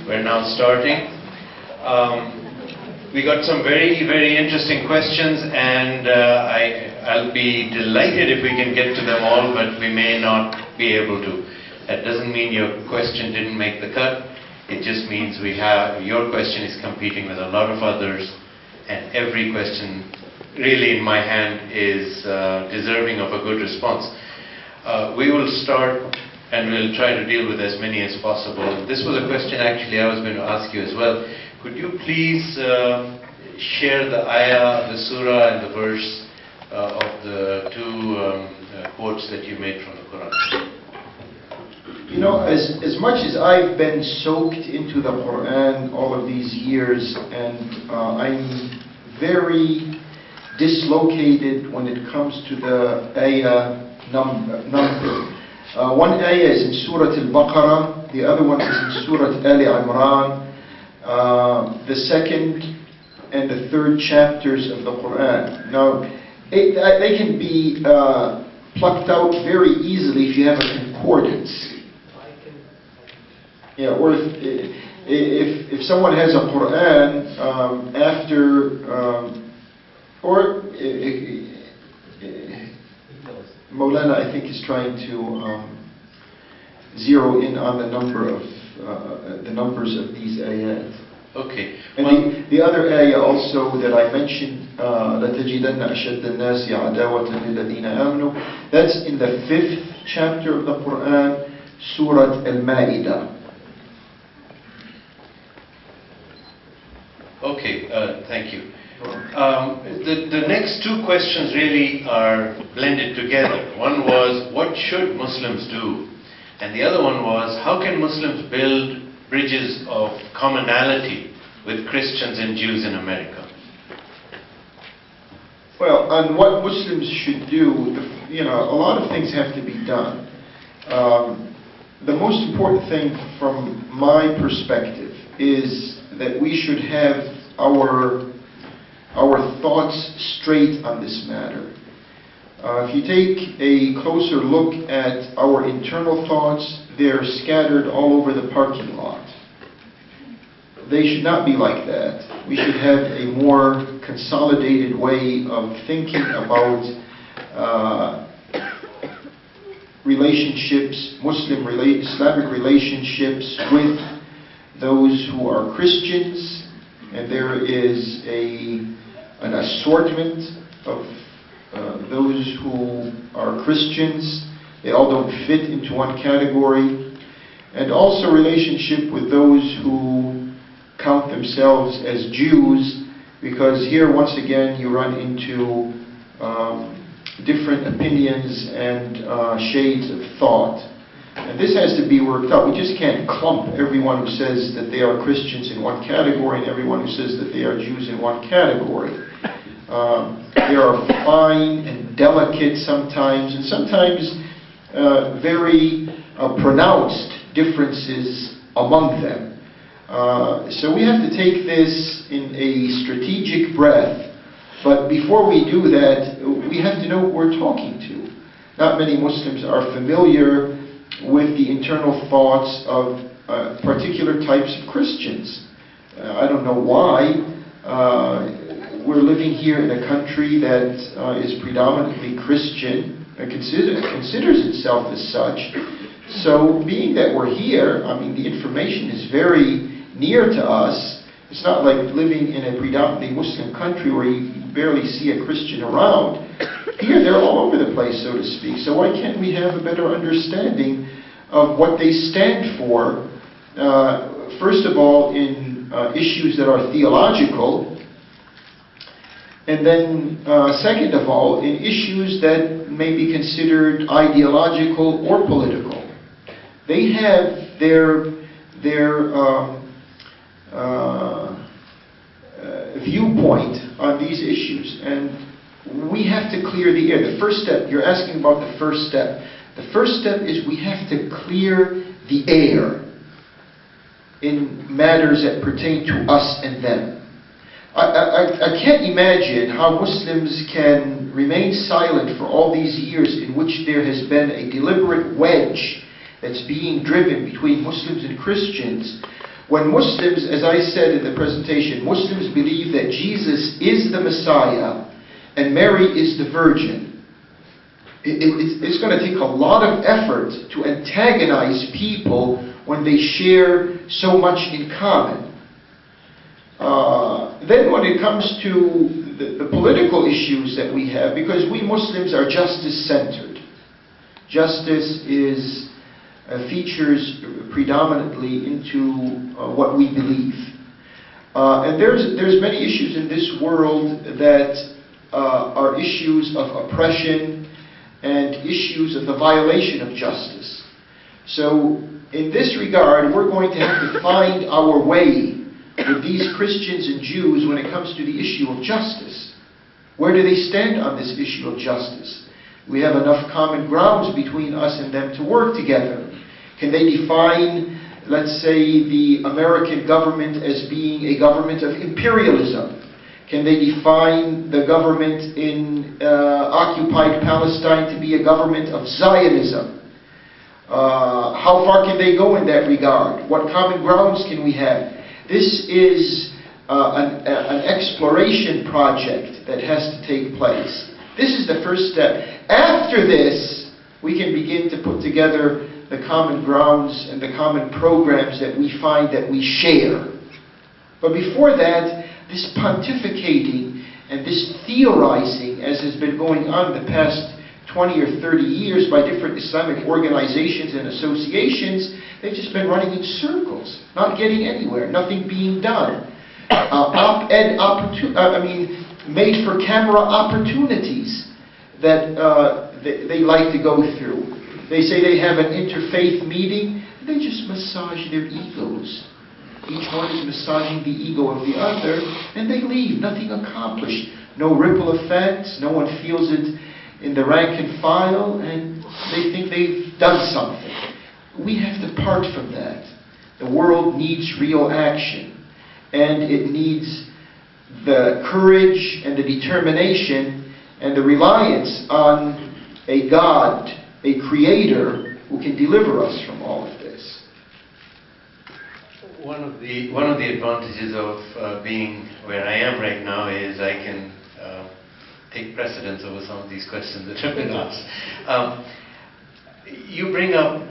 We're now starting. We got some very, very interesting questions, and I'll be delighted if we can get to them all, but we may not be able to. That doesn't mean your question didn't make the cut. It just means your question is competing with a lot of others, and every question really in my hand is deserving of a good response. We will start and we'll try to deal with as many as possible. This was a question actually I was going to ask you as well. Could you please share the ayah, the surah and the verse of the two quotes that you made from the Quran? You know, as much as I've been soaked into the Quran all of these years, and I'm very dislocated when it comes to the ayah number. One ayah is in Surah Al-Baqarah, the other one is in Surah Ali Imran, the second and the third chapters of the Quran. Now, they can be plucked out very easily if you have a concordance. Yeah, or if someone has a Quran Maulana, I think, is trying to zero in on the numbers of these ayat. Okay. And the other ayah also that I mentioned, لَتَجِدَنَّ أَشَدَّ النَّاسِ عَدَاوَةً لِلَّذِينَ آمَنُوا. That's in the 5th chapter of the Quran, Surah Al-Ma'idah. Okay, thank you. The next two questions really are blended together. One was, what should Muslims do? And the other one was, how can Muslims build bridges of commonality with Christians and Jews in America? Well, on what Muslims should do, a lot of things have to be done. The most important thing from my perspective is that we should have our thoughts straight on this matter. If you take a closer look at our internal thoughts, they're scattered all over the parking lot. They should not be like that. We should have a more consolidated way of thinking about relationships, Islamic relationships with those who are Christians, and there is an assortment of those who are Christians. They all don't fit into one category. And also relationship with those who count themselves as Jews, because here once again you run into different opinions and shades of thought. And this has to be worked out. We just can't clump everyone who says that they are Christians in one category and everyone who says that they are Jews in one category. There are fine and delicate sometimes, and sometimes very pronounced differences among them. So we have to take this in a strategic breath, but before we do that, we have to know who we're talking to. Not many Muslims are familiar with the internal thoughts of particular types of Christians. I don't know why. We're living here in a country that is predominantly Christian, considers itself as such. So being that we're here, I mean, the information is very near to us. It's not like living in a predominantly Muslim country where you barely see a Christian around. Here, they're all over the place, so to speak. So why can't we have a better understanding of what they stand for, first of all, in issues that are theological, and then, second of all, in issues that may be considered ideological or political. They have their viewpoint on these issues, and we have to clear the air. The first step, you're asking about the first step. The first step is we have to clear the air in matters that pertain to us and them. I can't imagine how Muslims can remain silent for all these years in which there has been a deliberate wedge that's being driven between Muslims and Christians When Muslims, as I said in the presentation, Muslims believe that Jesus is the Messiah and Mary is the Virgin. It's going to take a lot of effort to antagonize people when they share so much in common. Then when it comes to the political issues that we have, because we Muslims are justice-centered. Justice is features predominantly into what we believe. And there's many issues in this world that are issues of oppression and issues of the violation of justice. So in this regard, we're going to have to find our way with these Christians and Jews when it comes to the issue of justice. Where do they stand on this issue of justice? We have enough common grounds between us and them to work together. Can they define, let's say, the American government as being a government of imperialism? Can they define the government in occupied Palestine to be a government of Zionism? How far can they go in that regard? What common grounds can we have? This is an exploration project that has to take place. This is the first step. After this, we can begin to put together the common grounds and the common programs that we find that we share. But before that, this pontificating and this theorizing, as has been going on the past 20 or 30 years by different Islamic organizations and associations, they've just been running in circles, not getting anywhere, nothing being done. Made-for-camera opportunities that they like to go through. They say they have an interfaith meeting, they just massage their egos. Each one is massaging the ego of the other, and they leave, nothing accomplished. No ripple effects, no one feels it in the rank and file, and they think they've done something. We have to part from that. The world needs real action, and it needs the courage and the determination and the reliance on a God, a creator, who can deliver us from all of this. One of the advantages of being where I am right now is I can take precedence over some of these questions that have been asked. You bring up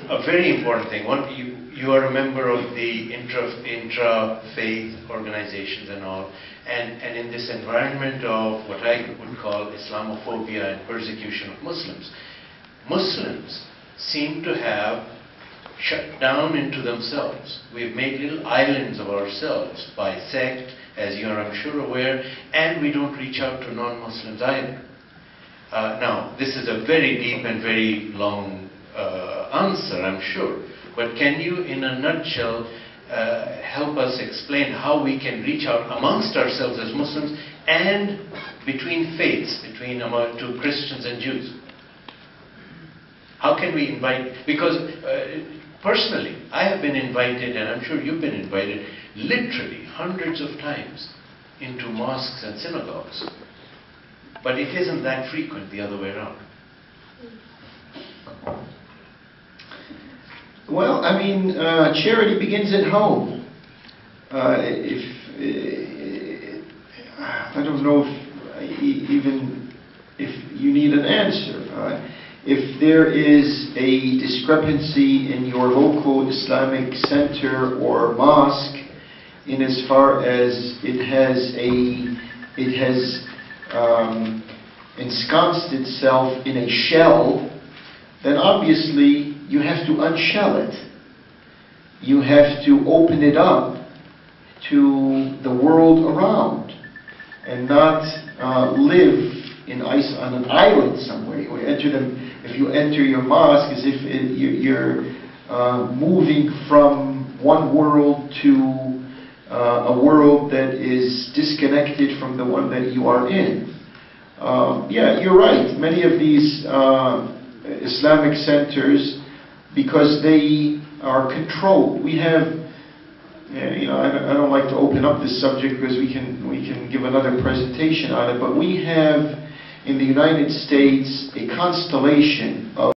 a very important thing. One, you are a member of the intra-faith organizations and all, and in this environment of what I would call Islamophobia and persecution of Muslims, Muslims seem to have shut down into themselves. We've made little islands of ourselves by sect, as you are, I'm sure, aware, and we don't reach out to non-Muslims either. Now, this is a very deep and very long answer, I'm sure, but can you, in a nutshell, help us explain how we can reach out amongst ourselves as Muslims and between faiths, between to Christians and Jews? How can we invite, because personally, I have been invited, and I'm sure you've been invited, literally hundreds of times into mosques and synagogues. But it isn't that frequent the other way around. Well, I mean, charity begins at home. I don't know if you need an answer. If there is a discrepancy in your local Islamic center or mosque, in as far as it has ensconced itself in a shell, then obviously you have to unshell it. You have to open it up to the world around and not live on an island somewhere. If you enter your mosque as if you're moving from one world to a world that is disconnected from the one that you are in. Yeah, you're right. Many of these Islamic centers, because they are controlled. We have, I don't like to open up this subject because we can give another presentation on it, but we have in the United States a constellation of